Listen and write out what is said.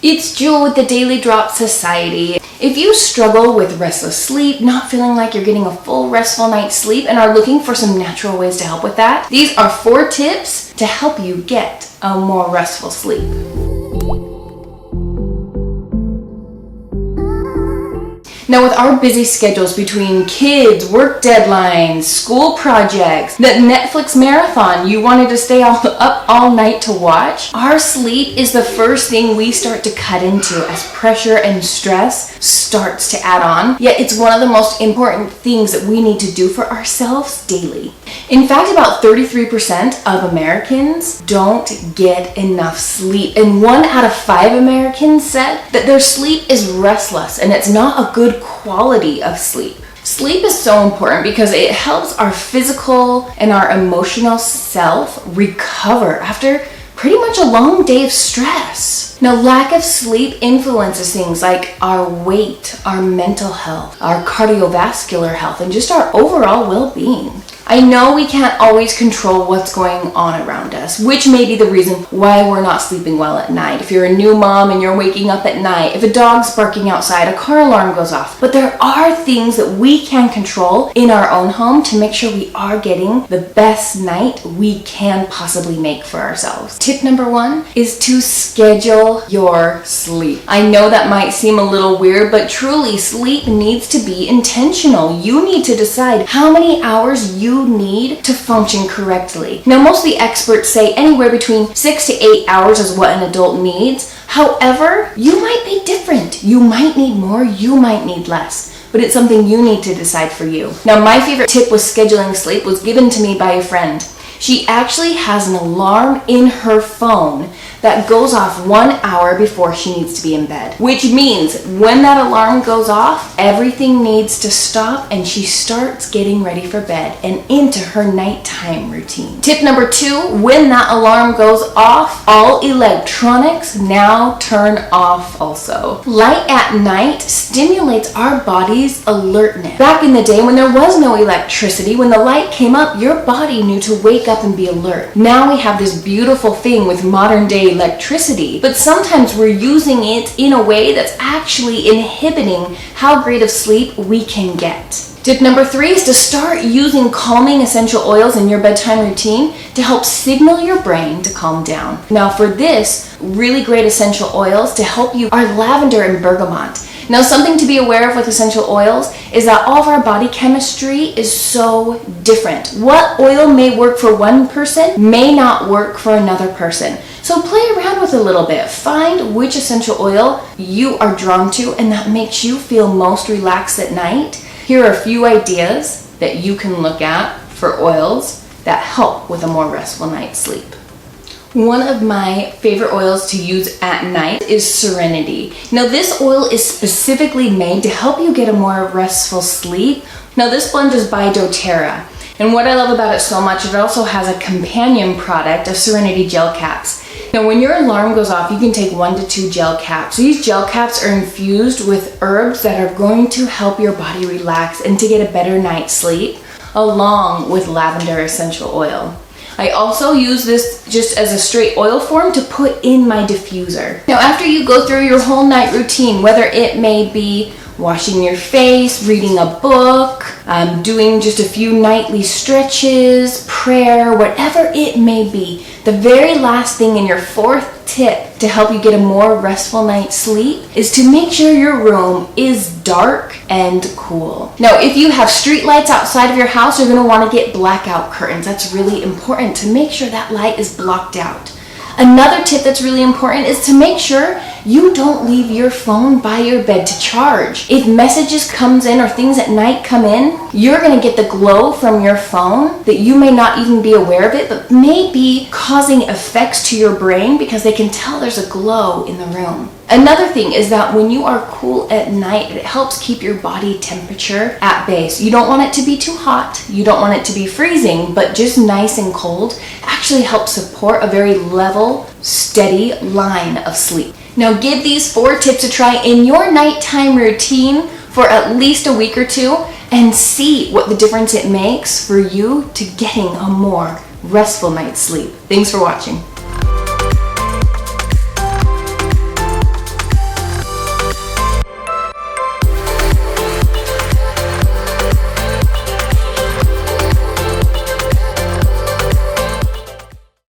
It's Jewl with the Daily Drop Society. If you struggle with restless sleep, not feeling like you're getting a full restful night's sleep, and are looking for some natural ways to help with that, these are 4 tips to help you get a more restful sleep. Now, with our busy schedules between kids, work deadlines, school projects, that Netflix marathon you wanted to stay up all night to watch, our sleep is the first thing we start to cut into as pressure and stress starts to add on. Yet it's one of the most important things that we need to do for ourselves daily. In fact, about 33% of Americans don't get enough sleep, and 1 out of 5 Americans said that their sleep is restless and it's not a good quality of sleep. Sleep is so important because it helps our physical and our emotional self recover after pretty much a long day of stress. Now, lack of sleep influences things like our weight, our mental health, our cardiovascular health, and just our overall well-being. I know we can't always control what's going on around us, which may be the reason why we're not sleeping well at night. If you're a new mom and you're waking up at night, if a dog's barking outside, a car alarm goes off. But there are things that we can control in our own home to make sure we are getting the best night we can possibly make for ourselves. Tip number 1 is to schedule your sleep. I know that might seem a little weird, but truly, sleep needs to be intentional. You need to decide how many hours you need to function correctly. Now, most of the experts say anywhere between 6 to 8 hours is what an adult needs. However, you might be different. You might need more, you might need less. But it's something you need to decide for you. Now, my favorite tip with scheduling sleep was given to me by a friend. She actually has an alarm in her phone that goes off 1 hour before she needs to be in bed. Which means when that alarm goes off, everything needs to stop and she starts getting ready for bed and into her nighttime routine. Tip number 2, when that alarm goes off, all electronics now turn off also. Light at night stimulates our body's alertness. Back in the day when there was no electricity, when the light came up, your body knew to wake up and be alert. Now we have this beautiful thing with modern day electricity, but sometimes we're using it in a way that's actually inhibiting how great of sleep we can get. Tip number 3 is to start using calming essential oils in your bedtime routine to help signal your brain to calm down. Now, for this, really great essential oils to help you are lavender and bergamot. Now, something to be aware of with essential oils is that all of our body chemistry is so different. What oil may work for one person may not work for another person. So play around with it a little bit. Find which essential oil you are drawn to and that makes you feel most relaxed at night. Here are a few ideas that you can look at for oils that help with a more restful night's sleep. One of my favorite oils to use at night is Serenity. Now, this oil is specifically made to help you get a more restful sleep. Now, this blend is by doTERRA. And what I love about it so much, it also has a companion product of Serenity gel caps. Now, when your alarm goes off, you can take 1 to 2 gel caps. These gel caps are infused with herbs that are going to help your body relax and to get a better night's sleep, along with lavender essential oil. I also use this just as a straight oil form to put in my diffuser. Now, after you go through your whole night routine, whether it may be washing your face, reading a book, doing just a few nightly stretches, prayer, whatever it may be, the very last thing in your 4th tip to help you get a more restful night's sleep is to make sure your room is dark and cool. Now, if you have street lights outside of your house, you're going to want to get blackout curtains. That's really important to make sure that light is blocked out. Another tip that's really important is to make sure you don't leave your phone by your bed to charge. If messages comes in or things at night come in, you're going to get the glow from your phone that you may not even be aware of it, but may be causing effects to your brain because they can tell there's a glow in the room. Another thing is that when you are cool at night, it helps keep your body temperature at bay. So you don't want it to be too hot, you don't want it to be freezing, but just nice and cold actually helps support a very level, steady line of sleep. Now, give these 4 tips a try in your nighttime routine for at least a week or 2 and see what the difference it makes for you to getting a more restful night's sleep. Thanks for watching.